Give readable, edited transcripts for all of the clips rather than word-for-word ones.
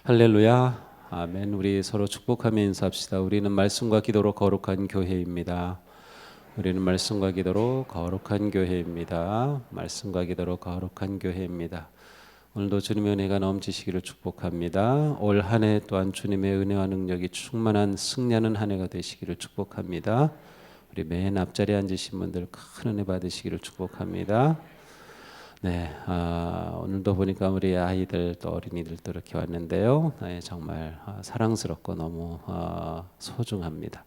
할렐루야. 아멘. 우리 서로 축복하며 인사합시다. 우리는 말씀과 기도로 거룩한 교회입니다. 우리는 말씀과 기도로 거룩한 교회입니다. 말씀과 기도로 거룩한 교회입니다. 오늘도 주님의 은혜가 넘치시기를 축복합니다. 올 한 해 또한 주님의 은혜와 능력이 충만한 승리하는 한 해가 되시기를 축복합니다. 우리 맨 앞자리에 앉으신 분들 큰 은혜 받으시기를 축복합니다. 네, 오늘도 보니까 우리 아이들 또 어린이들도 이렇게 왔는데요. 정말 사랑스럽고 너무 소중합니다.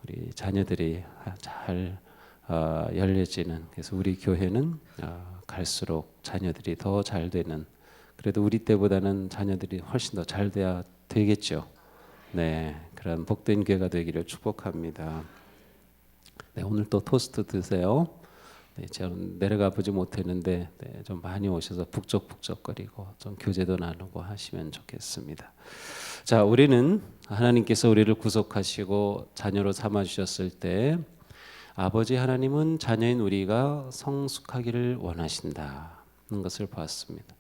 우리 자녀들이 잘 열려지는, 그래서 우리 교회는 갈수록 자녀들이 더 잘 되는, 그래도 우리 때보다는 자녀들이 훨씬 더 잘 돼야 되겠죠. 네, 그런 복된 교회가 되기를 축복합니다. 네, 오늘 또 토스트 드세요. 네, 제가 내려가 보지 못했는데 좀 많이 오셔서 북적북적거리고 좀 교제도 나누고 하시면 좋겠습니다. 자, 우리는 하나님께서 우리를 구속하시고 자녀로 삼아 주셨을 때 아버지 하나님은 자녀인 우리가 성숙하기를 원하신다는 것을 보았습니다.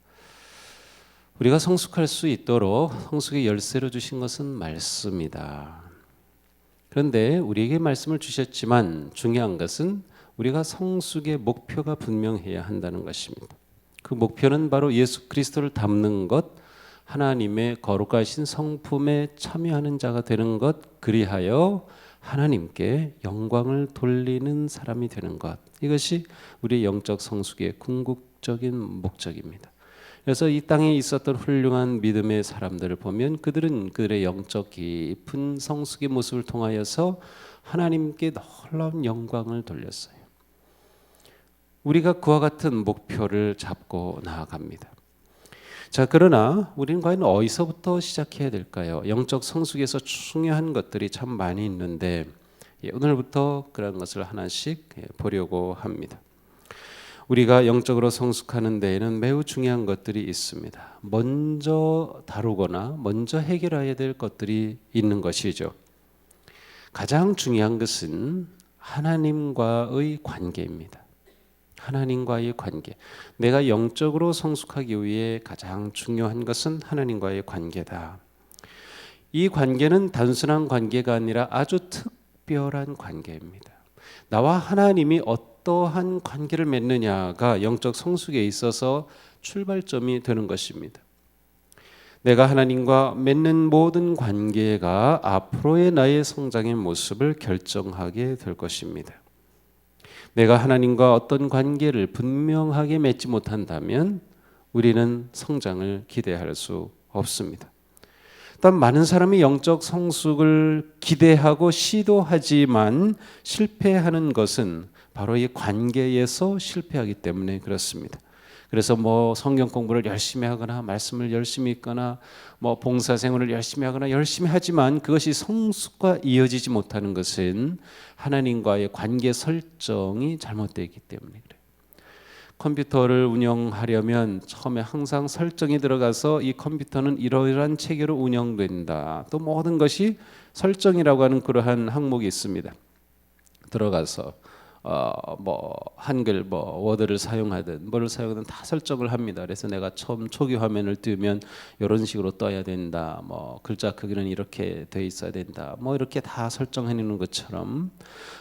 우리가 성숙할 수 있도록 성숙의 열쇠로 주신 것은 말씀이다. 그런데 우리에게 말씀을 주셨지만 중요한 것은 우리가 성숙의 목표가 분명해야 한다는 것입니다. 그 목표는 바로 예수 그리스도를 닮는 것, 하나님의 거룩하신 성품에 참여하는 자가 되는 것, 그리하여 하나님께 영광을 돌리는 사람이 되는 것. 이것이 우리의 영적 성숙의 궁극적인 목적입니다. 그래서 이 땅에 있었던 훌륭한 믿음의 사람들을 보면 그들은 그들의 영적 깊은 성숙의 모습을 통하여서 하나님께 놀라운 영광을 돌렸어요. 우리가 그와 같은 목표를 잡고 나아갑니다. 자, 그러나 우리는 과연 어디서부터 시작해야 될까요? 영적 성숙에서 중요한 것들이 참 많이 있는데 오늘부터 그런 것을 하나씩 보려고 합니다. 우리가 영적으로 성숙하는 데에는 매우 중요한 것들이 있습니다. 먼저 다루거나 먼저 해결해야 될 것들이 있는 것이죠. 가장 중요한 것은 하나님과의 관계입니다. 하나님과의 관계. 내가 영적으로 성숙하기 위해 가장 중요한 것은 하나님과의 관계다. 이 관계는 단순한 관계가 아니라 아주 특별한 관계입니다. 나와 하나님이 어떠한 관계를 맺느냐가 영적 성숙에 있어서 출발점이 되는 것입니다. 내가 하나님과 맺는 모든 관계가 앞으로의 나의 성장의 모습을 결정하게 될 것입니다. 내가 하나님과 어떤 관계를 분명하게 맺지 못한다면 우리는 성장을 기대할 수 없습니다. 또한 많은 사람이 영적 성숙을 기대하고 시도하지만 실패하는 것은 바로 이 관계에서 실패하기 때문에 그렇습니다. 그래서 성경 공부를 열심히 하거나 말씀을 열심히 읽거나 봉사생활을 열심히 하거나 열심히 하지만 그것이 성숙과 이어지지 못하는 것은 하나님과의 관계 설정이 잘못되어 있기 때문에 그래요. 컴퓨터를 운영하려면 처음에 항상 설정이 들어가서 이 컴퓨터는 이러이러한 체계로 운영된다. 또 모든 것이 설정이라고 하는 그러한 항목이 있습니다. 들어가서 한글 워드를 사용하든 뭐를 사용하든 다 설정을 합니다. 그래서 내가 처음 초기 화면을 띄우면 이런 식으로 떠야 된다. 글자 크기는 이렇게 돼 있어야 된다. 이렇게 다 설정해 놓는 것처럼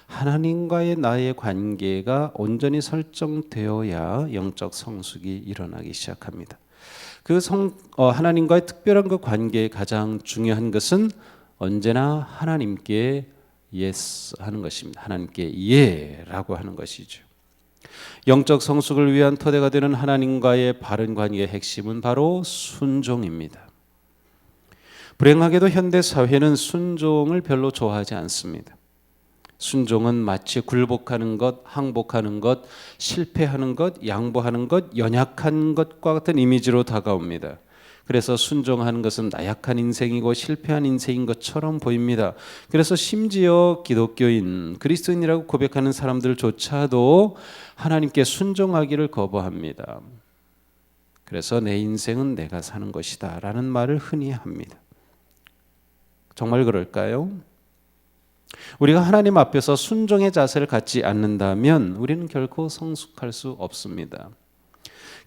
하나님과의 나의 관계가 온전히 설정되어야 영적 성숙이 일어나기 시작합니다. 하나님과의 특별한 그 관계의 가장 중요한 것은 언제나 하나님께 yes 하는 것입니다. 하나님께 예라고 하는 것이죠. 영적 성숙을 위한 토대가 되는 하나님과의 바른 관계의 핵심은 바로 순종입니다. 불행하게도 현대 사회는 순종을 별로 좋아하지 않습니다. 순종은 마치 굴복하는 것, 항복하는 것, 실패하는 것, 양보하는 것, 연약한 것과 같은 이미지로 다가옵니다. 그래서 순종하는 것은 나약한 인생이고 실패한 인생인 것처럼 보입니다. 그래서 심지어 기독교인, 그리스도인이라고 고백하는 사람들조차도 하나님께 순종하기를 거부합니다. 그래서 내 인생은 내가 사는 것이다 라는 말을 흔히 합니다. 정말 그럴까요? 우리가 하나님 앞에서 순종의 자세를 갖지 않는다면 우리는 결코 성숙할 수 없습니다.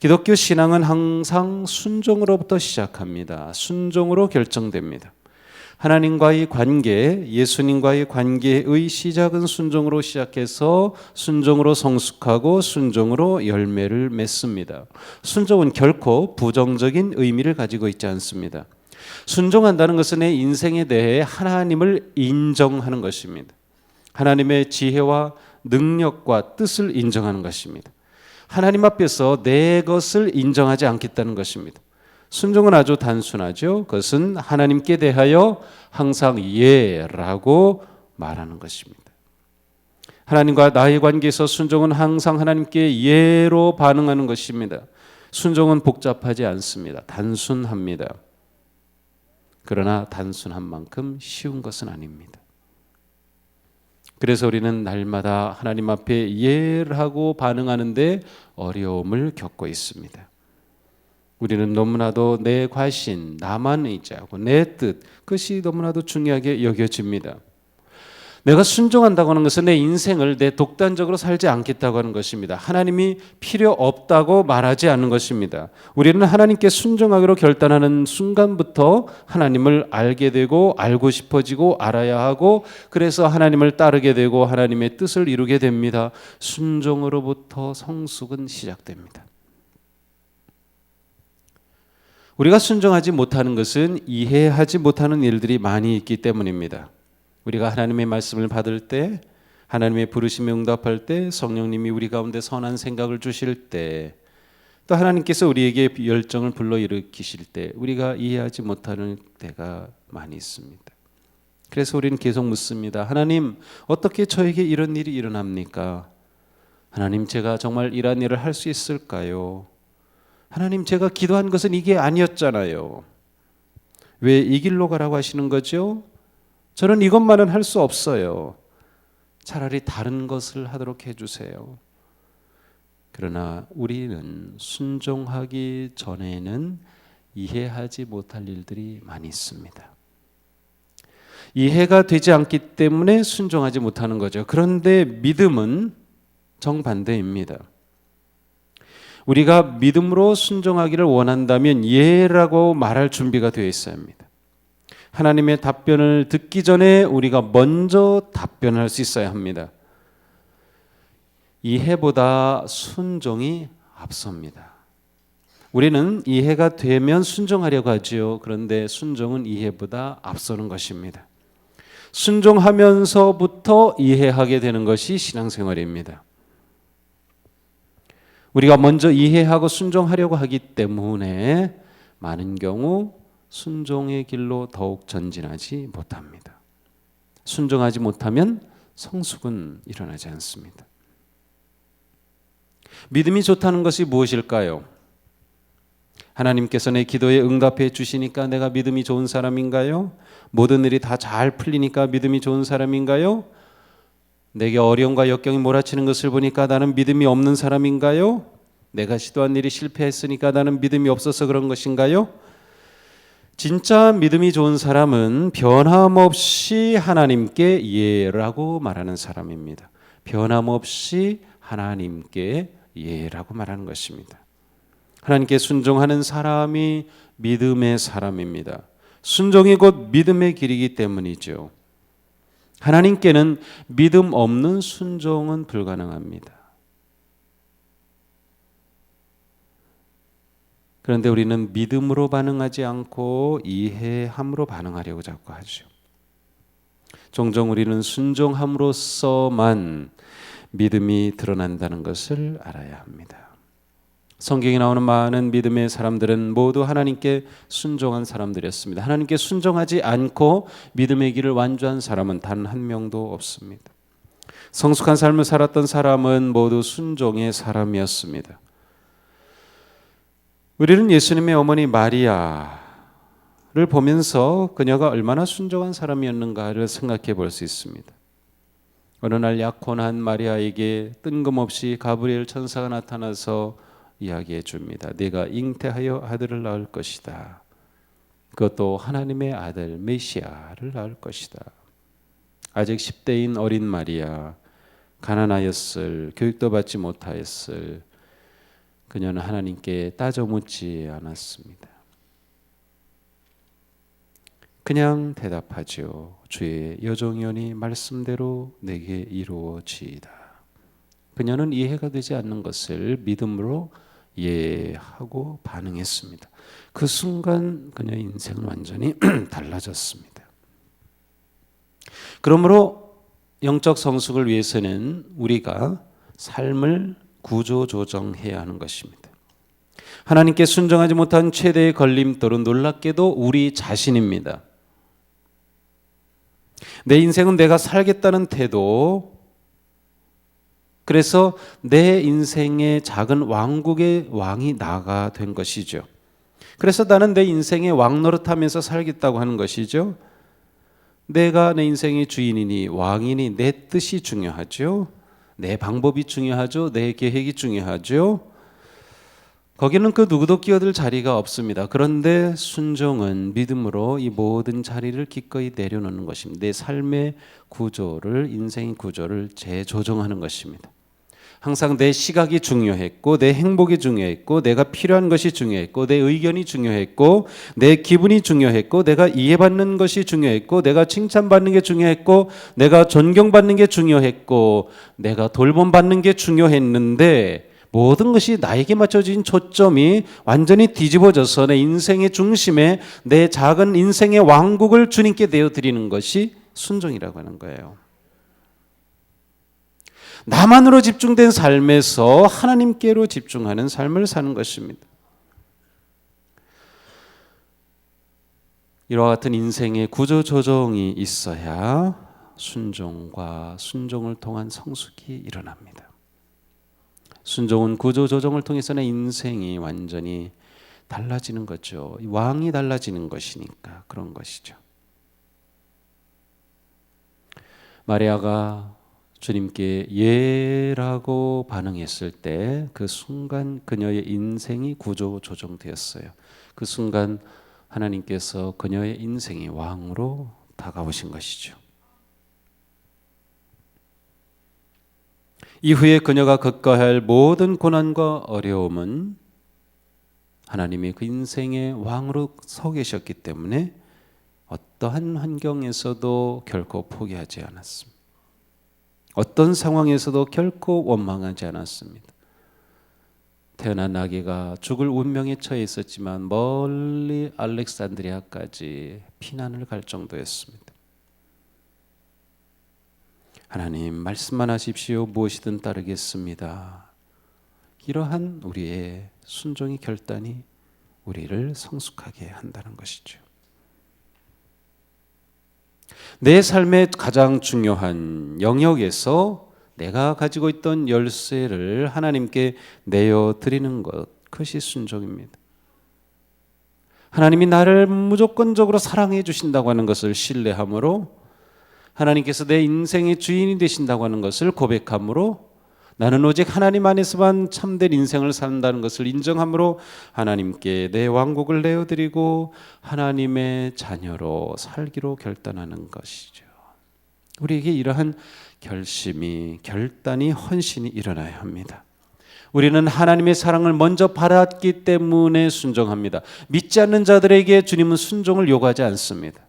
기독교 신앙은 항상 순종으로부터 시작합니다. 순종으로 결정됩니다. 하나님과의 관계, 예수님과의 관계의 시작은 순종으로 시작해서 순종으로 성숙하고 순종으로 열매를 맺습니다. 순종은 결코 부정적인 의미를 가지고 있지 않습니다. 순종한다는 것은 내 인생에 대해 하나님을 인정하는 것입니다. 하나님의 지혜와 능력과 뜻을 인정하는 것입니다. 하나님 앞에서 내 것을 인정하지 않겠다는 것입니다. 순종은 아주 단순하죠. 그것은 하나님께 대하여 항상 예라고 말하는 것입니다. 하나님과 나의 관계에서 순종은 항상 하나님께 예로 반응하는 것입니다. 순종은 복잡하지 않습니다. 단순합니다. 그러나 단순한 만큼 쉬운 것은 아닙니다. 그래서 우리는 날마다 하나님 앞에 예라고 반응하는데 어려움을 겪고 있습니다. 우리는 너무나도 내 과신, 나만 의지하고 내 뜻, 그것이 너무나도 중요하게 여겨집니다. 내가 순종한다고 하는 것은 내 인생을 내 독단적으로 살지 않겠다고 하는 것입니다. 하나님이 필요 없다고 말하지 않는 것입니다. 우리는 하나님께 순종하기로 결단하는 순간부터 하나님을 알게 되고 알고 싶어지고 알아야 하고 그래서 하나님을 따르게 되고 하나님의 뜻을 이루게 됩니다. 순종으로부터 성숙은 시작됩니다. 우리가 순종하지 못하는 것은 이해하지 못하는 일들이 많이 있기 때문입니다. 우리가 하나님의 말씀을 받을 때, 하나님의 부르심에 응답할 때, 성령님이 우리 가운데 선한 생각을 주실 때, 또 하나님께서 우리에게 열정을 불러일으키실 때 우리가 이해하지 못하는 때가 많이 있습니다. 그래서 우리는 계속 묻습니다. 하나님, 어떻게 저에게 이런 일이 일어납니까? 하나님, 제가 정말 이런 일을 할 수 있을까요? 하나님, 제가 기도한 것은 이게 아니었잖아요. 왜 이 길로 가라고 하시는 거죠? 저는 이것만은 할 수 없어요. 차라리 다른 것을 하도록 해주세요. 그러나 우리는 순종하기 전에는 이해하지 못할 일들이 많이 있습니다. 이해가 되지 않기 때문에 순종하지 못하는 거죠. 그런데 믿음은 정반대입니다. 우리가 믿음으로 순종하기를 원한다면 예라고 말할 준비가 되어 있어야 합니다. 하나님의 답변을 듣기 전에 우리가 먼저 답변할 수 있어야 합니다. 이해보다 순종이 앞섭니다. 우리는 이해가 되면 순종하려고 하지요. 그런데 순종은 이해보다 앞서는 것입니다. 순종하면서부터 이해하게 되는 것이 신앙생활입니다. 우리가 먼저 이해하고 순종하려고 하기 때문에 많은 경우 순종의 길로 더욱 전진하지 못합니다. 순종하지 못하면 성숙은 일어나지 않습니다. 믿음이 좋다는 것이 무엇일까요? 하나님께서 내 기도에 응답해 주시니까 내가 믿음이 좋은 사람인가요? 모든 일이 다 잘 풀리니까 믿음이 좋은 사람인가요? 내게 어려움과 역경이 몰아치는 것을 보니까 나는 믿음이 없는 사람인가요? 내가 시도한 일이 실패했으니까 나는 믿음이 없어서 그런 것인가요? 진짜 믿음이 좋은 사람은 변함없이 하나님께 예라고 말하는 사람입니다. 변함없이 하나님께 예라고 말하는 것입니다. 하나님께 순종하는 사람이 믿음의 사람입니다. 순종이 곧 믿음의 길이기 때문이죠. 하나님께는 믿음 없는 순종은 불가능합니다. 그런데 우리는 믿음으로 반응하지 않고 이해함으로 반응하려고 자꾸 하죠. 종종 우리는 순종함으로써만 믿음이 드러난다는 것을 알아야 합니다. 성경에 나오는 많은 믿음의 사람들은 모두 하나님께 순종한 사람들이었습니다. 하나님께 순종하지 않고 믿음의 길을 완주한 사람은 단 한 명도 없습니다. 성숙한 삶을 살았던 사람은 모두 순종의 사람이었습니다. 우리는 예수님의 어머니 마리아를 보면서 그녀가 얼마나 순종한 사람이었는가를 생각해 볼 수 있습니다. 어느 날 약혼한 마리아에게 뜬금없이 가브리엘 천사가 나타나서 이야기해 줍니다. 네가 잉태하여 아들을 낳을 것이다. 그것도 하나님의 아들 메시아를 낳을 것이다. 아직 10대인 어린 마리아, 가난하였을, 교육도 받지 못하였을, 그녀는 하나님께 따져 묻지 않았습니다. 그냥 대답하죠. 주의 여종이오니 말씀대로 내게 이루어지이다. 그녀는 이해가 되지 않는 것을 믿음으로 이해하고 반응했습니다. 그 순간 그녀의 인생은 완전히 달라졌습니다. 그러므로 영적 성숙을 위해서는 우리가 삶을 구조조정해야 하는 것입니다. 하나님께 순종하지 못한 최대의 걸림돌은 놀랍게도 우리 자신입니다. 내 인생은 내가 살겠다는 태도, 그래서 내 인생의 작은 왕국의 왕이 나가 된 것이죠. 그래서 나는 내 인생의 왕 노릇하면서 살겠다고 하는 것이죠. 내가 내 인생의 주인이니 왕이니 내 뜻이 중요하죠. 내 방법이 중요하죠. 내 계획이 중요하죠. 거기는 그 누구도 끼어들 자리가 없습니다. 그런데 순종은 믿음으로 이 모든 자리를 기꺼이 내려놓는 것입니다. 내 삶의 구조를, 인생의 구조를 재조정하는 것입니다. 항상 내 시각이 중요했고, 내 행복이 중요했고, 내가 필요한 것이 중요했고, 내 의견이 중요했고, 내 기분이 중요했고, 내가 이해받는 것이 중요했고, 내가 칭찬받는 게 중요했고, 내가 존경받는 게 중요했고, 내가 돌봄받는 게 중요했는데, 모든 것이 나에게 맞춰진 초점이 완전히 뒤집어져서 내 인생의 중심에 내 작은 인생의 왕국을 주님께 내어드리는 것이 순종이라고 하는 거예요. 나만으로 집중된 삶에서 하나님께로 집중하는 삶을 사는 것입니다. 이와 같은 인생의 구조조정이 있어야 순종과 순종을 통한 성숙이 일어납니다. 순종은 구조조정을 통해서 내 인생이 완전히 달라지는 거죠. 왕이 달라지는 것이니까 그런 것이죠. 마리아가 주님께 예라고 반응했을 때 그 순간 그녀의 인생이 구조조정되었어요. 그 순간 하나님께서 그녀의 인생의 왕으로 다가오신 것이죠. 이후에 그녀가 겪어야 할 모든 고난과 어려움은 하나님이 그 인생의 왕으로 서 계셨기 때문에 어떠한 환경에서도 결코 포기하지 않았습니다. 어떤 상황에서도 결코 원망하지 않았습니다. 태어난 아기가 죽을 운명에 처해 있었지만 멀리 알렉산드리아까지 피난을 갈 정도였습니다. 하나님 말씀만 하십시오. 무엇이든 따르겠습니다. 이러한 우리의 순종의 결단이 우리를 성숙하게 한다는 것이죠. 내 삶의 가장 중요한 영역에서 내가 가지고 있던 열쇠를 하나님께 내어드리는 것, 그것이 순종입니다. 하나님이 나를 무조건적으로 사랑해 주신다고 하는 것을 신뢰함으로, 하나님께서 내 인생의 주인이 되신다고 하는 것을 고백함으로, 나는 오직 하나님 안에서만 참된 인생을 산다는 것을 인정함으로 하나님께 내 왕국을 내어드리고 하나님의 자녀로 살기로 결단하는 것이죠. 우리에게 이러한 결심이, 결단이, 헌신이 일어나야 합니다. 우리는 하나님의 사랑을 먼저 받았기 때문에 순종합니다. 믿지 않는 자들에게 주님은 순종을 요구하지 않습니다.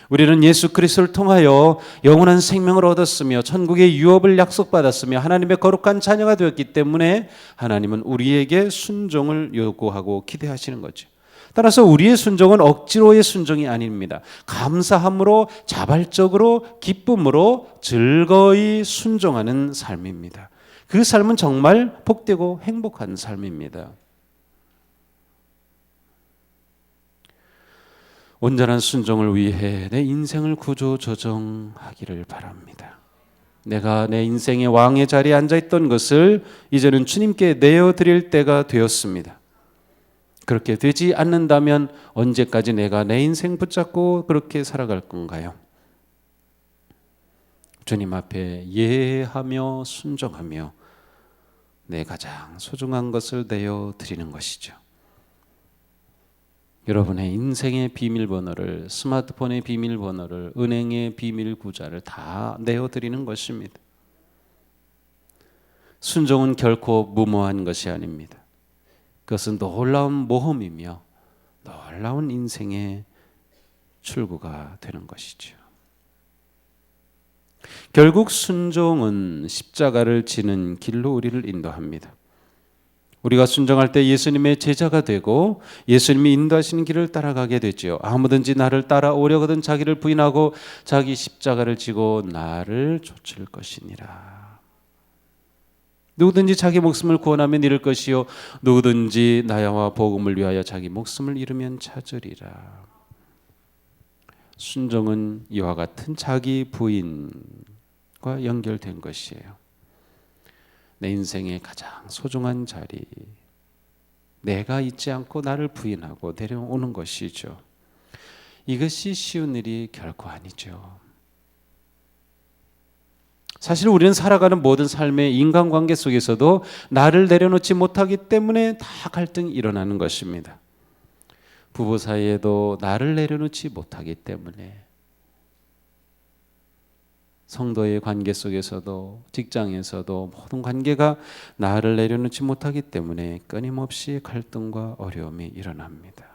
우리는 예수 그리스도를 통하여 영원한 생명을 얻었으며 천국의 유업을 약속받았으며 하나님의 거룩한 자녀가 되었기 때문에 하나님은 우리에게 순종을 요구하고 기대하시는 거죠. 따라서 우리의 순종은 억지로의 순종이 아닙니다. 감사함으로, 자발적으로, 기쁨으로 즐거이 순종하는 삶입니다. 그 삶은 정말 복되고 행복한 삶입니다. 온전한 순종을 위해 내 인생을 구조조정하기를 바랍니다. 내가 내 인생의 왕의 자리에 앉아있던 것을 이제는 주님께 내어드릴 때가 되었습니다. 그렇게 되지 않는다면 언제까지 내가 내 인생 붙잡고 그렇게 살아갈 건가요? 주님 앞에 예하며 순종하며 내 가장 소중한 것을 내어드리는 것이죠. 여러분의 인생의 비밀번호를, 스마트폰의 비밀번호를, 은행의 비밀 구자를 다 내어드리는 것입니다. 순종은 결코 무모한 것이 아닙니다. 그것은 놀라운 모험이며 놀라운 인생의 출구가 되는 것이죠. 결국 순종은 십자가를 지는 길로 우리를 인도합니다. 우리가 순종할 때 예수님의 제자가 되고 예수님이 인도하시는 길을 따라가게 되죠. 아무든지 나를 따라오려거든 자기를 부인하고 자기 십자가를 지고 나를 좇을 것이니라. 누구든지 자기 목숨을 구원하면 잃을 것이요 누구든지 나와 복음을 위하여 자기 목숨을 잃으면 찾으리라. 순종은 이와 같은 자기 부인과 연결된 것이에요. 내 인생의 가장 소중한 자리, 내가 있지 않고 나를 부인하고 내려오는 것이죠. 이것이 쉬운 일이 결코 아니죠. 사실 우리는 살아가는 모든 삶의 인간관계 속에서도 나를 내려놓지 못하기 때문에 다 갈등이 일어나는 것입니다. 부부 사이에도 나를 내려놓지 못하기 때문에, 성도의 관계 속에서도 직장에서도 모든 관계가 나를 내려놓지 못하기 때문에 끊임없이 갈등과 어려움이 일어납니다.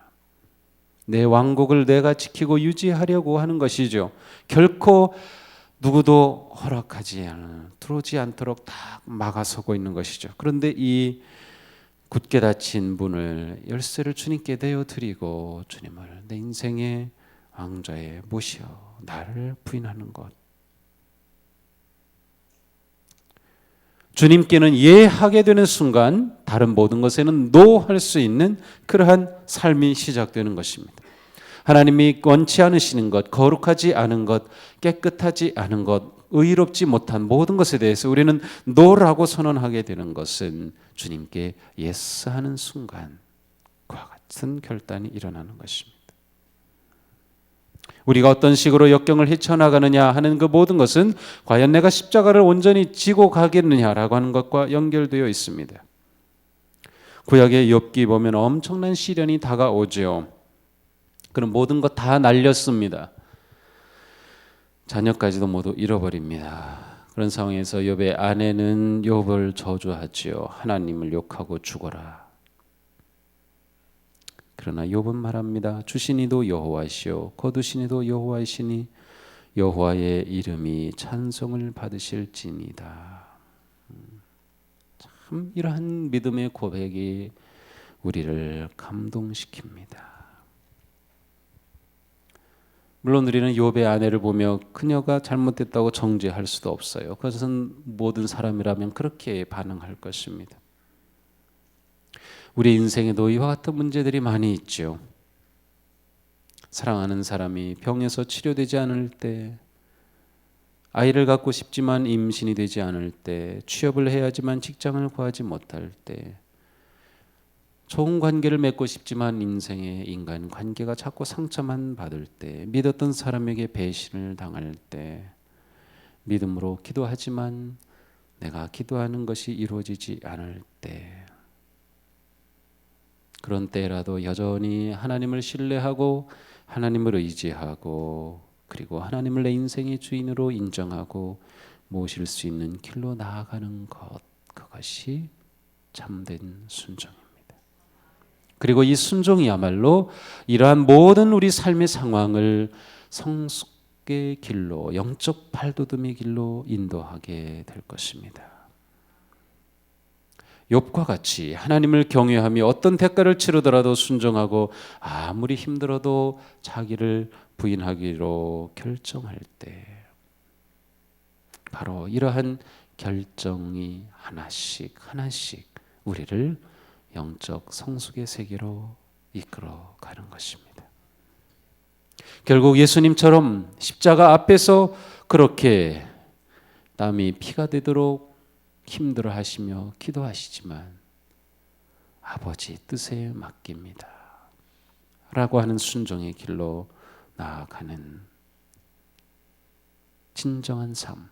내 왕국을 내가 지키고 유지하려고 하는 것이죠. 결코 누구도 허락하지 않은, 들어오지 않도록 딱 막아서고 있는 것이죠. 그런데 이 굳게 닫힌 문을, 열쇠를 주님께 내어드리고 주님을 내 인생의 왕좌에 모셔 나를 부인하는 것, 주님께는 예하게 되는 순간 다른 모든 것에는 노할 수 있는 그러한 삶이 시작되는 것입니다. 하나님이 원치 않으시는 것, 거룩하지 않은 것, 깨끗하지 않은 것, 의롭지 못한 모든 것에 대해서 우리는 노라고 선언하게 되는 것은 주님께 예스하는 순간 그와 같은 결단이 일어나는 것입니다. 우리가 어떤 식으로 역경을 헤쳐나가느냐 하는 그 모든 것은 과연 내가 십자가를 온전히 지고 가겠느냐라고 하는 것과 연결되어 있습니다. 구약의 욥기 보면 엄청난 시련이 다가오죠. 그럼 모든 것 다 날렸습니다. 자녀까지도 모두 잃어버립니다. 그런 상황에서 욥의 아내는 욥을 저주하지요. 하나님을 욕하고 죽어라. 그러나 욥은 말합니다. 주시니도 여호와시오 거두시니도 여호와이시니 여호와의 이름이 찬송을 받으실지니이다. 참 이러한 믿음의 고백이 우리를 감동시킵니다. 물론 우리는 욥의 아내를 보며 그녀가 잘못됐다고 정죄할 수도 없어요. 그것은 모든 사람이라면 그렇게 반응할 것입니다. 우리 인생에도 이와 같은 문제들이 많이 있죠. 사랑하는 사람이 병에서 치료되지 않을 때, 아이를 갖고 싶지만 임신이 되지 않을 때, 취업을 해야지만 직장을 구하지 못할 때, 좋은 관계를 맺고 싶지만 인생의 인간 관계가 자꾸 상처만 받을 때, 믿었던 사람에게 배신을 당할 때, 믿음으로 기도하지만 내가 기도하는 것이 이루어지지 않을 때, 그런 때라도 여전히 하나님을 신뢰하고 하나님을 의지하고 그리고 하나님을 내 인생의 주인으로 인정하고 모실 수 있는 길로 나아가는 것, 그것이 참된 순종입니다. 그리고 이 순종이야말로 이러한 모든 우리 삶의 상황을 성숙의 길로, 영적 발돋움의 길로 인도하게 될 것입니다. 욥과 같이 하나님을 경외하며 어떤 대가를 치르더라도 순종하고 아무리 힘들어도 자기를 부인하기로 결정할 때, 바로 이러한 결정이 하나씩 하나씩 우리를 영적 성숙의 세계로 이끌어 가는 것입니다. 결국 예수님처럼 십자가 앞에서 그렇게 땀이 피가 되도록 힘들어 하시며 기도하시지만 아버지 뜻에 맡깁니다 라고 하는 순종의 길로 나아가는 진정한 삶,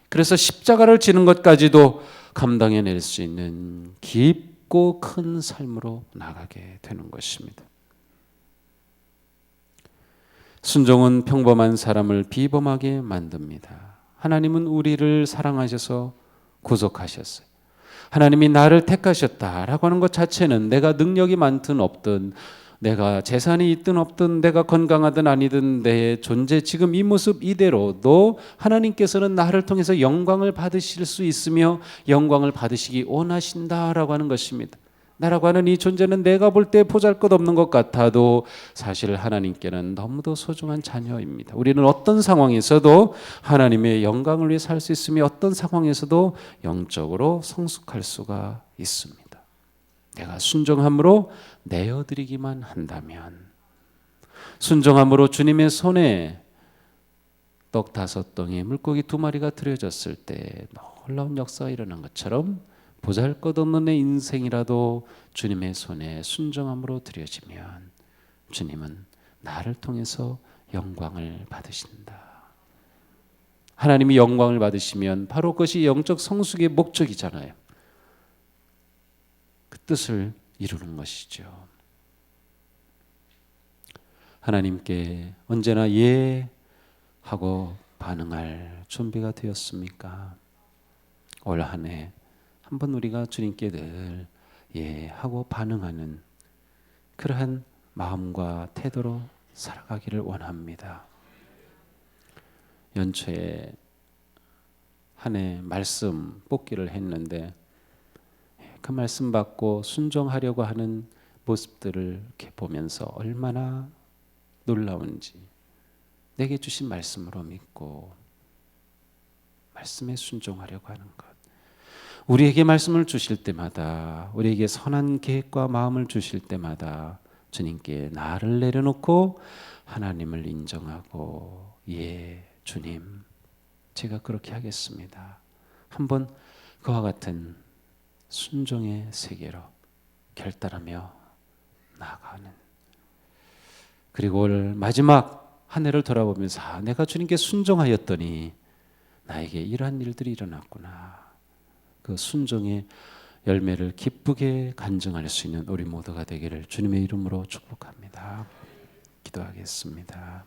그래서 십자가를 지는 것까지도 감당해낼 수 있는 깊고 큰 삶으로 나가게 되는 것입니다. 순종은 평범한 사람을 비범하게 만듭니다. 하나님은 우리를 사랑하셔서 구속하셨어요. 하나님이 나를 택하셨다라고 하는 것 자체는 내가 능력이 많든 없든, 내가 재산이 있든 없든, 내가 건강하든 아니든 내 존재 지금 이 모습 이대로도 하나님께서는 나를 통해서 영광을 받으실 수 있으며 영광을 받으시기 원하신다라고 하는 것입니다. 나라고 하는 이 존재는 내가 볼 때 보잘것없는 것 같아도 사실 하나님께는 너무도 소중한 자녀입니다. 우리는 어떤 상황에서도 하나님의 영광을 위해 살 수 있으며 어떤 상황에서도 영적으로 성숙할 수가 있습니다. 내가 순종함으로 내어드리기만 한다면, 순종함으로 주님의 손에 떡 5덩이 물고기 2마리가 들여졌을 때 놀라운 역사가 일어난 것처럼 보잘것없는 내 인생이라도 주님의 손에 순종함으로 드려지면 주님은 나를 통해서 영광을 받으신다. 하나님이 영광을 받으시면 바로 그것이 영적 성숙의 목적이잖아요. 그 뜻을 이루는 것이죠. 하나님께 언제나 예 하고 반응할 준비가 되었습니까? 올 한 해 한번 우리가 주님께 늘 예 하고 반응하는 그러한 마음과 태도로 살아가기를 원합니다. 연초에 한 해 말씀 뽑기를 했는데 그 말씀 받고 순종하려고 하는 모습들을 이렇게 보면서 얼마나 놀라운지, 내게 주신 말씀으로 믿고 말씀에 순종하려고 하는 것. 우리에게 말씀을 주실 때마다, 우리에게 선한 계획과 마음을 주실 때마다 주님께 나를 내려놓고 하나님을 인정하고 예 주님 제가 그렇게 하겠습니다. 한번 그와 같은 순종의 세계로 결단하며 나아가는, 그리고 올 마지막 한 해를 돌아보면서 내가 주님께 순종하였더니 나에게 이러한 일들이 일어났구나. 그 순종의 열매를 기쁘게 간증할 수 있는 우리 모두가 되기를 주님의 이름으로 축복합니다. 기도하겠습니다.